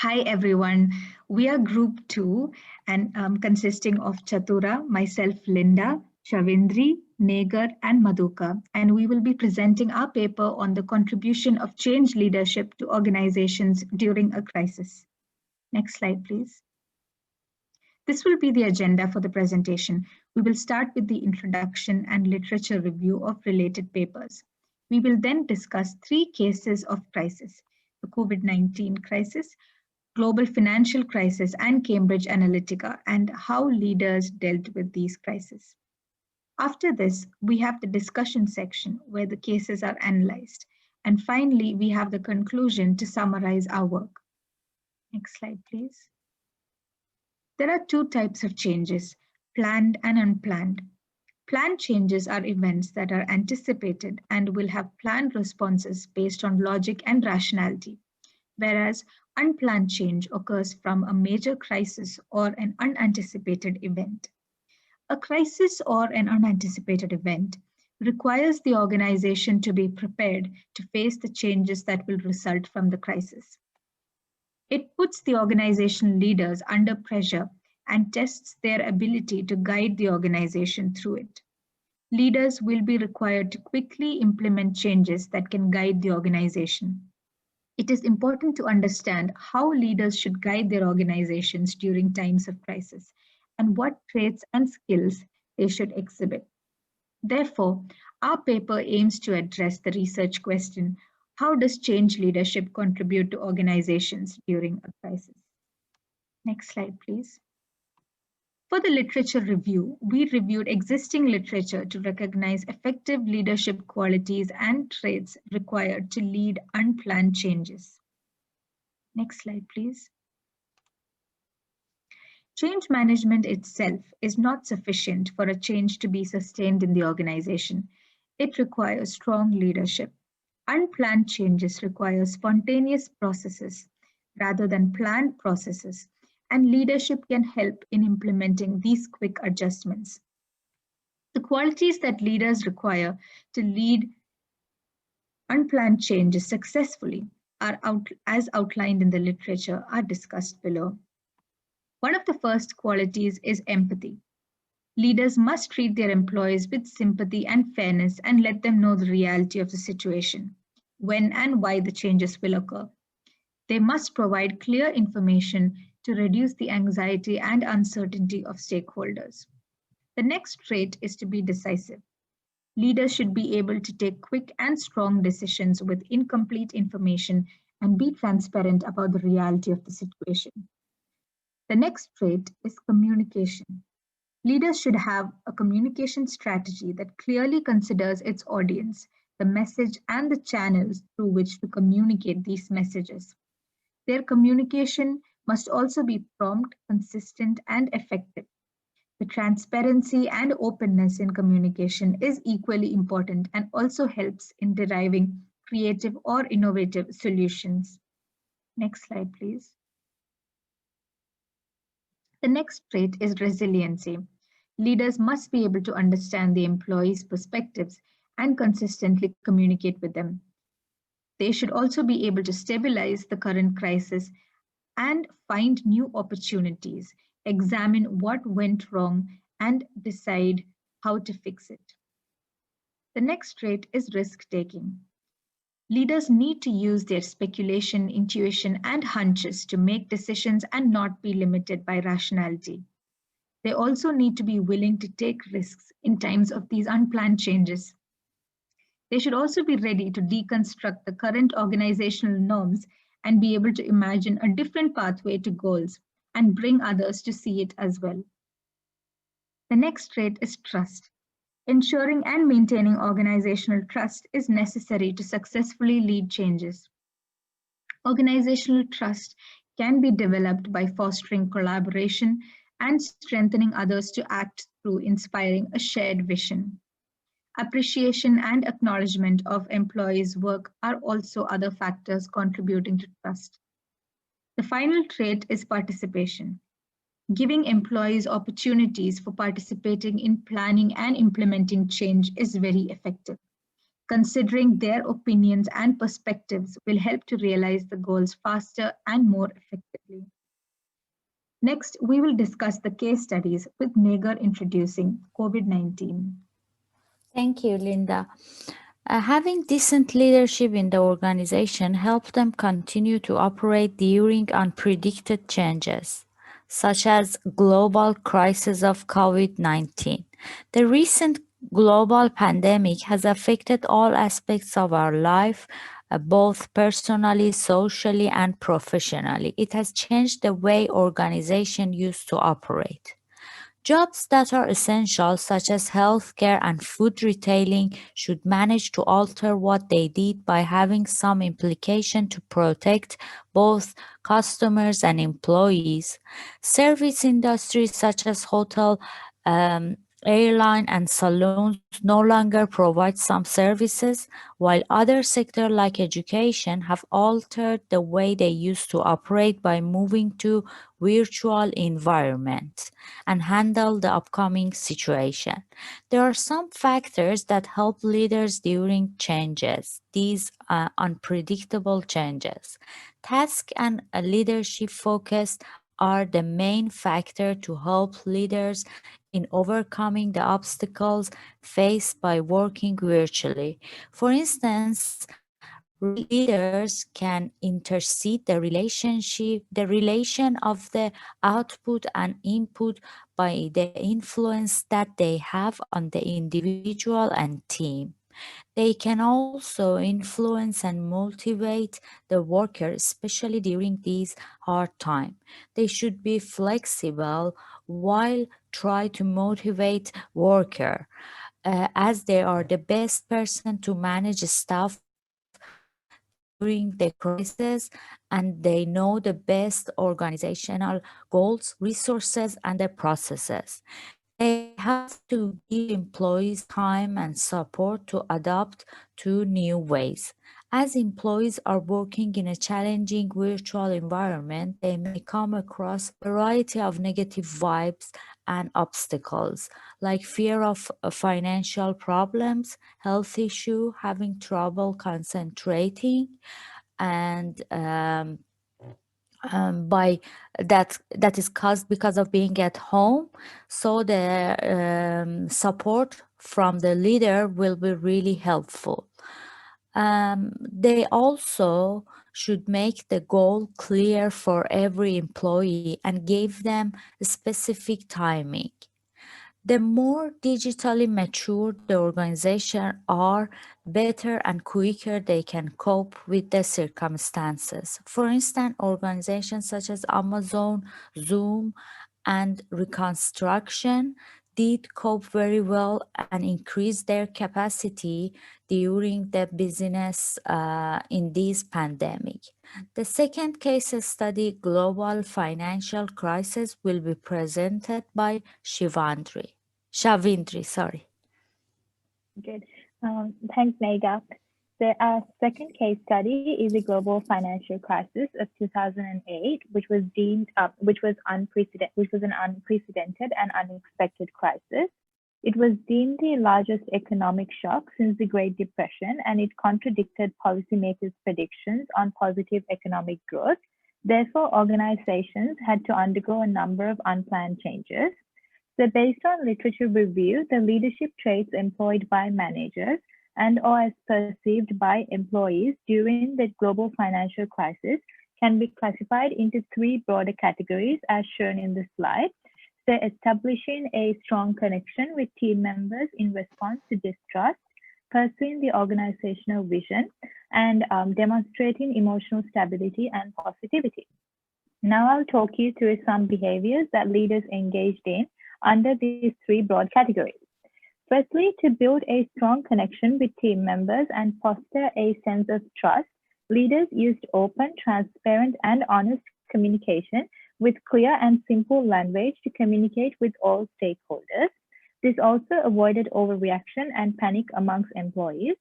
Hi everyone, we are group 2 and consisting of Chatura, myself Linda, Shavindri, Negar and Madhuka, and we will be presenting our paper on the contribution of change leadership to organizations during a crisis. Next slide please. This will be the agenda for the presentation. We will start with the introduction and literature review of related papers. We will then discuss 3 cases of crisis: the COVID-19 crisis, global financial crisis, and Cambridge Analytica, and how leaders dealt with these crises. After this, we have the discussion section where the cases are analyzed. And finally, we have the conclusion to summarize our work. Next slide, please. There are 2 types of changes, planned and unplanned. Planned changes are events that are anticipated and will have planned responses based on logic and rationality, whereas unplanned change occurs from a major crisis or an unanticipated event. A crisis or an unanticipated event requires the organization to be prepared to face the changes that will result from the crisis. It puts the organization leaders under pressure and tests their ability to guide the organization through it. Leaders will be required to quickly implement changes that can guide the organization. It is important to understand how leaders should guide their organizations during times of crisis and what traits and skills they should exhibit. Therefore, our paper aims to address the research question, how does change leadership contribute to organizations during a crisis? Next slide, please. For the literature review, we reviewed existing literature to recognize effective leadership qualities and traits required to lead unplanned changes. Next slide, please. Change management itself is not sufficient for a change to be sustained in the organization. It requires strong leadership. Unplanned changes require spontaneous processes rather than planned processes, and leadership can help in implementing these quick adjustments. The qualities that leaders require to lead unplanned changes successfully as outlined in the literature are discussed below. One of the first qualities is empathy. Leaders must treat their employees with sympathy and fairness and let them know the reality of the situation, when and why the changes will occur. They must provide clear information to reduce the anxiety and uncertainty of stakeholders. The next trait is to be decisive. Leaders should be able to take quick and strong decisions with incomplete information and be transparent about the reality of the situation. The next trait is communication. Leaders should have a communication strategy that clearly considers its audience, the message, and the channels through which to communicate these messages. Their communication must also be prompt, consistent, and effective. The transparency and openness in communication is equally important and also helps in deriving creative or innovative solutions. Next slide, please. The next trait is resiliency. Leaders must be able to understand the employees' perspectives and consistently communicate with them. They should also be able to stabilize the current crisis and find new opportunities, examine what went wrong, and decide how to fix it. The next trait is risk-taking. Leaders need to use their speculation, intuition, and hunches to make decisions and not be limited by rationality. They also need to be willing to take risks in times of these unplanned changes. They should also be ready to deconstruct the current organizational norms and be able to imagine a different pathway to goals and bring others to see it as well. The next trait is trust. Ensuring and maintaining organizational trust is necessary to successfully lead changes. Organizational trust can be developed by fostering collaboration and strengthening others to act through inspiring a shared vision. Appreciation and acknowledgement of employees' work are also other factors contributing to trust. The final trait is participation. Giving employees opportunities for participating in planning and implementing change is very effective. Considering their opinions and perspectives will help to realize the goals faster and more effectively. Next, we will discuss the case studies with Nagar introducing COVID-19. Thank you, Linda. Having decent leadership in the organization helped them continue to operate during unpredicted changes, such as global crisis of COVID-19. The recent global pandemic has affected all aspects of our life, both personally, socially, and professionally. It has changed the way organizations used to operate. Jobs that are essential, such as healthcare and food retailing, should manage to alter what they did by having some implication to protect both customers and employees. Service industries such as hotel, airline, and saloons no longer provide some services, while other sectors like education have altered the way they used to operate by moving to virtual environments and handle the upcoming situation. There are some factors that help leaders during changes, these unpredictable changes. Task and leadership focus are the main factor to help leaders in overcoming the obstacles faced by working virtually. For instance, leaders can intercede the relation of the output and input by the influence that they have on the individual and team. They can also influence and motivate the worker, especially during these hard times. They should be flexible while try to motivate worker, as they are the best person to manage staff during the crisis, and they know the best organizational goals, resources, and the processes. They have to give employees time and support to adapt to new ways. As employees are working in a challenging virtual environment, they may come across a variety of negative vibes and obstacles, like fear of financial problems, health issue, having trouble concentrating, and by that is caused because of being at home. So the support from the leader will be really helpful. They also should make the goal clear for every employee and give them a specific timing. The more digitally mature the organization are, better and quicker they can cope with the circumstances. For instance, organizations such as Amazon, Zoom, and Reconstruction did cope very well and increase their capacity during the business in this pandemic. The second case study, Global Financial Crisis, will be presented by Shavindri, sorry. Good. Thanks, Megha. The second case study is the global financial crisis of 2008, which was an unprecedented and unexpected crisis. It was deemed the largest economic shock since the Great Depression, and it contradicted policymakers' predictions on positive economic growth. Therefore, organizations had to undergo a number of unplanned changes. So based on literature review, the leadership traits employed by managers and or as perceived by employees during the global financial crisis can be classified into three broader categories as shown in the slide. So establishing a strong connection with team members in response to distrust, pursuing the organizational vision, and demonstrating emotional stability and positivity. Now I'll talk you through some behaviors that leaders engaged in under these three broad categories. Firstly, to build a strong connection with team members and foster a sense of trust, leaders used open, transparent, and honest communication with clear and simple language to communicate with all stakeholders. This also avoided overreaction and panic amongst employees.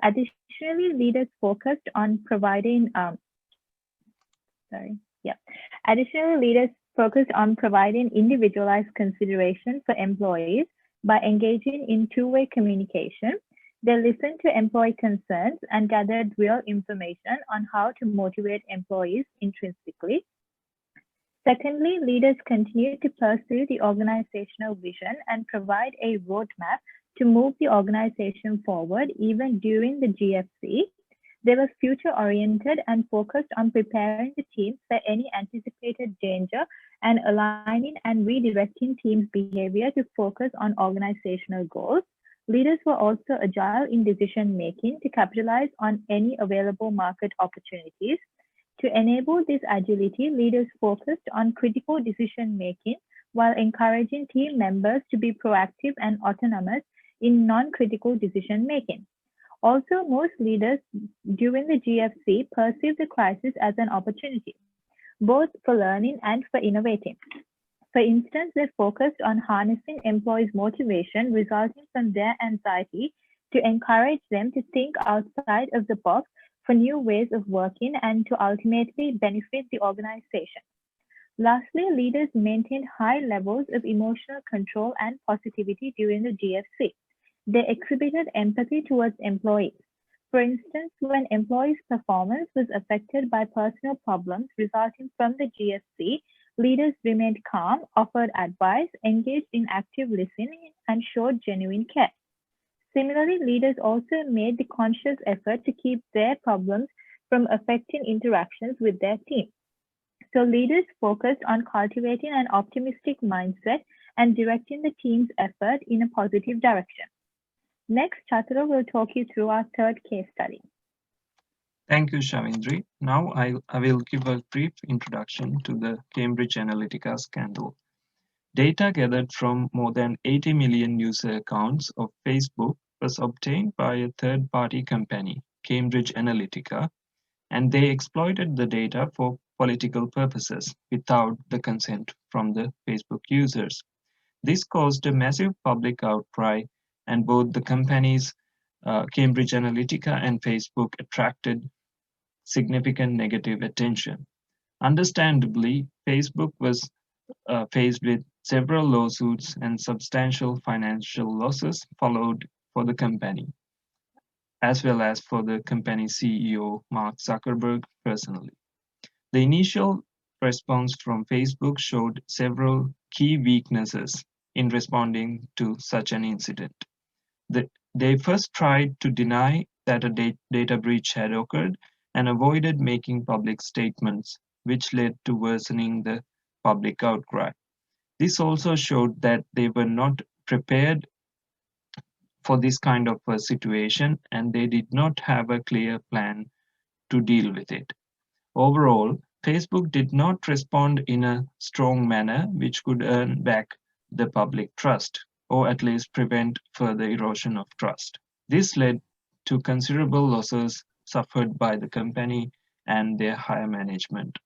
Additionally, leaders focused on providing individualized consideration for employees by engaging in two-way communication. They listened to employee concerns and gathered real information on how to motivate employees intrinsically. Secondly, leaders continue to pursue the organizational vision and provide a roadmap to move the organization forward even during the GFC. They were future-oriented and focused on preparing the team for any anticipated danger and aligning and redirecting teams' behavior to focus on organizational goals. Leaders were also agile in decision-making to capitalize on any available market opportunities. To enable this agility, leaders focused on critical decision-making while encouraging team members to be proactive and autonomous in non-critical decision-making. Also, most leaders during the GFC perceived the crisis as an opportunity, both for learning and for innovating. For instance, they focused on harnessing employees' motivation resulting from their anxiety to encourage them to think outside of the box for new ways of working and to ultimately benefit the organization. Lastly, leaders maintained high levels of emotional control and positivity during the GFC. They exhibited empathy towards employees. For instance, when employees' performance was affected by personal problems resulting from the GFC, leaders remained calm, offered advice, engaged in active listening, and showed genuine care. Similarly, leaders also made the conscious effort to keep their problems from affecting interactions with their team. So leaders focused on cultivating an optimistic mindset and directing the team's effort in a positive direction. Next, Chatura will talk you through our third case study. Thank you, Shavindri. Now I will give a brief introduction to the Cambridge Analytica scandal. Data gathered from more than 80 million user accounts of Facebook was obtained by a third-party company, Cambridge Analytica, and they exploited the data for political purposes without the consent from the Facebook users. This caused a massive public outcry, and both the companies, Cambridge Analytica and Facebook, attracted significant negative attention. Understandably, Facebook was faced with several lawsuits and substantial financial losses followed for the company, as well as for the company's CEO, Mark Zuckerberg, personally. The initial response from Facebook showed several key weaknesses in responding to such an incident. They first tried to deny that a data breach had occurred and avoided making public statements, which led to worsening the public outcry. This also showed that they were not prepared for this kind of a situation and they did not have a clear plan to deal with it. Overall, Facebook did not respond in a strong manner which could earn back the public trust, or at least prevent further erosion of trust. This led to considerable losses suffered by the company and their higher management.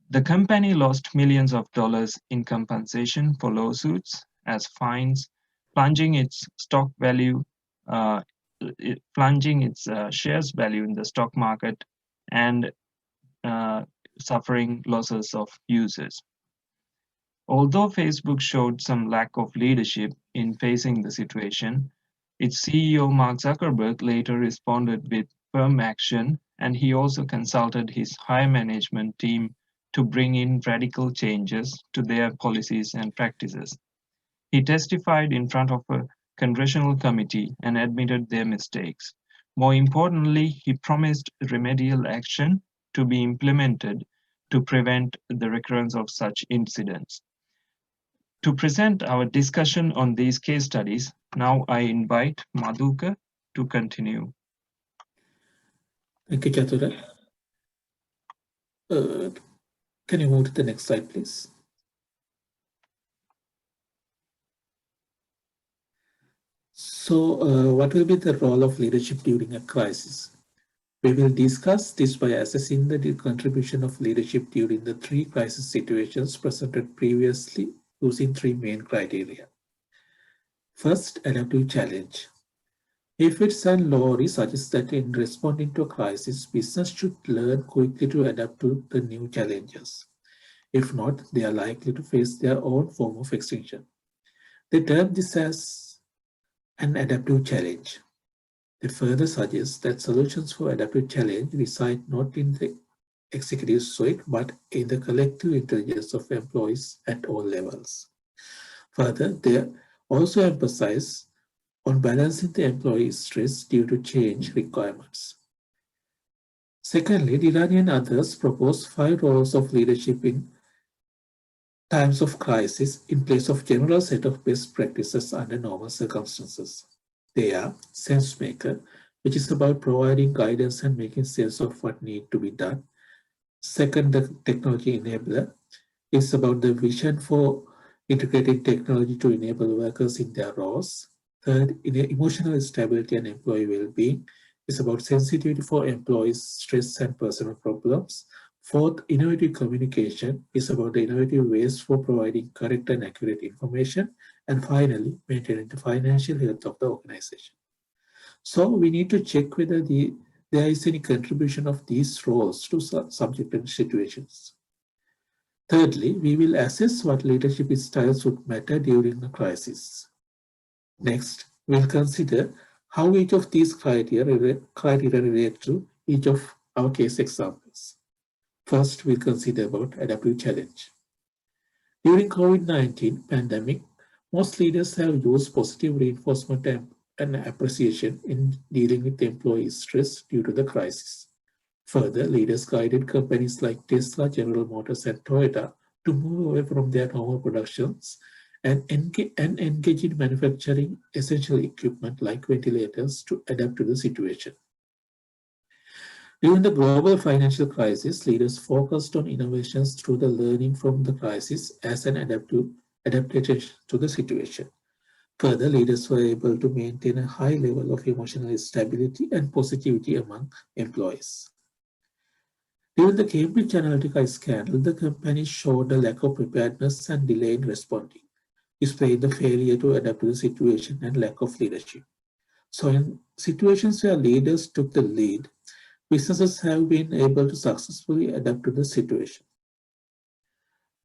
The company lost millions of dollars in compensation for lawsuits as fines, plunging its shares value in the stock market and suffering losses of users. Although Facebook showed some lack of leadership in facing the situation, its CEO Mark Zuckerberg later responded with firm action, and he also consulted his high management team to bring in radical changes to their policies and practices. He testified in front of a congressional committee and admitted their mistakes. More importantly, he promised remedial action to be implemented to prevent the recurrence of such incidents. To present our discussion on these case studies, now I invite Madhuka to continue. Thank you, Chatura. Can you move to the next slide, please? So what will be the role of leadership during a crisis? We will discuss this by assessing the contribution of leadership during the three crisis situations presented previously using three main criteria. First, adaptive challenge. ISYS and Lowry suggests that in responding to a crisis, business should learn quickly to adapt to the new challenges. If not, they are likely to face their own form of extinction. They term this as and adaptive challenge. They further suggest that solutions for adaptive challenge reside not in the executive suite but in the collective intelligence of employees at all levels. Further, they also emphasize on balancing the employee's stress due to change requirements. Secondly, Dirani and others propose 5 roles of leadership in times of crisis in place of general set of best practices under normal circumstances. They are sense maker, which is about providing guidance and making sense of what needs to be done. Second, the technology enabler is about the vision for integrating technology to enable workers in their roles. Third, in emotional stability and employee well-being is about sensitivity for employees' stress and personal problems. Fourth, innovative communication is about the innovative ways for providing correct and accurate information. And finally, maintaining the financial health of the organization. So we need to check whether there is any contribution of these roles to subject situations. Thirdly, we will assess what leadership styles would matter during a crisis. Next, we'll consider how each of these criteria relate to each of our case examples. First, we'll consider about adaptive challenge. During COVID-19 pandemic, most leaders have used positive reinforcement and appreciation in dealing with employee stress due to the crisis. Further, leaders guided companies like Tesla, General Motors, and Toyota to move away from their normal productions and engage in manufacturing essential equipment like ventilators to adapt to the situation. During the global financial crisis, leaders focused on innovations through the learning from the crisis as an adaptation to the situation. Further, leaders were able to maintain a high level of emotional stability and positivity among employees. During the Cambridge Analytica scandal, the company showed a lack of preparedness and delay in responding, displaying the failure to adapt to the situation and lack of leadership. So in situations where leaders took the lead, businesses have been able to successfully adapt to the situation.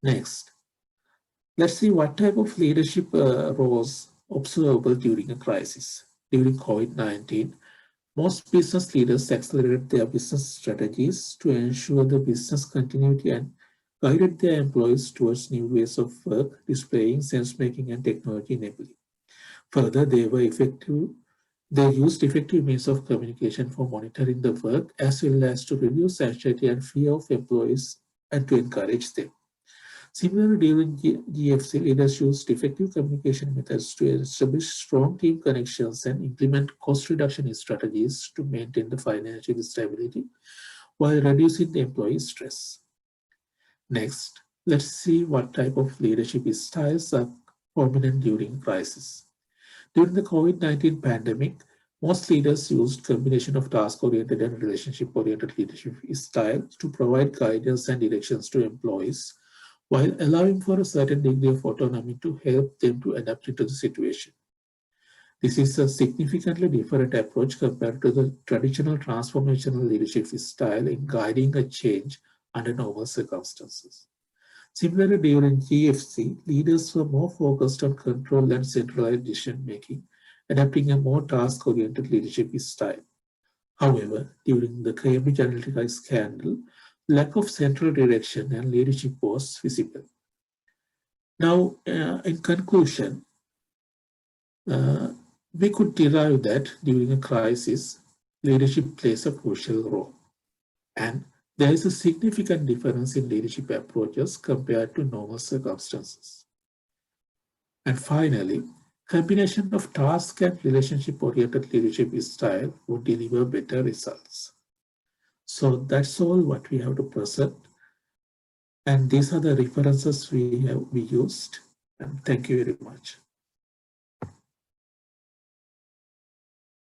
Next, let's see what type of leadership roles observable during a crisis. During COVID-19, most business leaders accelerated their business strategies to ensure the business continuity and guided their employees towards new ways of work, displaying sense-making and technology enabling. Further, they used effective means of communication for monitoring the work as well as to reduce anxiety and fear of employees and to encourage them. Similarly, during GFC, leaders used effective communication methods to establish strong team connections and implement cost reduction strategies to maintain the financial stability while reducing the employee stress. Next, let's see what type of leadership styles are prominent during crisis. During the COVID-19 pandemic, most leaders used combination of task-oriented and relationship-oriented leadership styles to provide guidance and directions to employees while allowing for a certain degree of autonomy to help them to adapt into the situation. This is a significantly different approach compared to the traditional transformational leadership style in guiding a change under normal circumstances. Similarly, during GFC, leaders were more focused on control and centralized decision-making, adapting a more task-oriented leadership style. However, during the Cambridge Analytica scandal, lack of central direction and leadership was visible. Now, in conclusion, we could derive that during a crisis, leadership plays a crucial role. And there is a significant difference in leadership approaches compared to normal circumstances. And finally, combination of task and relationship-oriented leadership style would deliver better results. So that's all what we have to present. And these are the references we used. And thank you very much.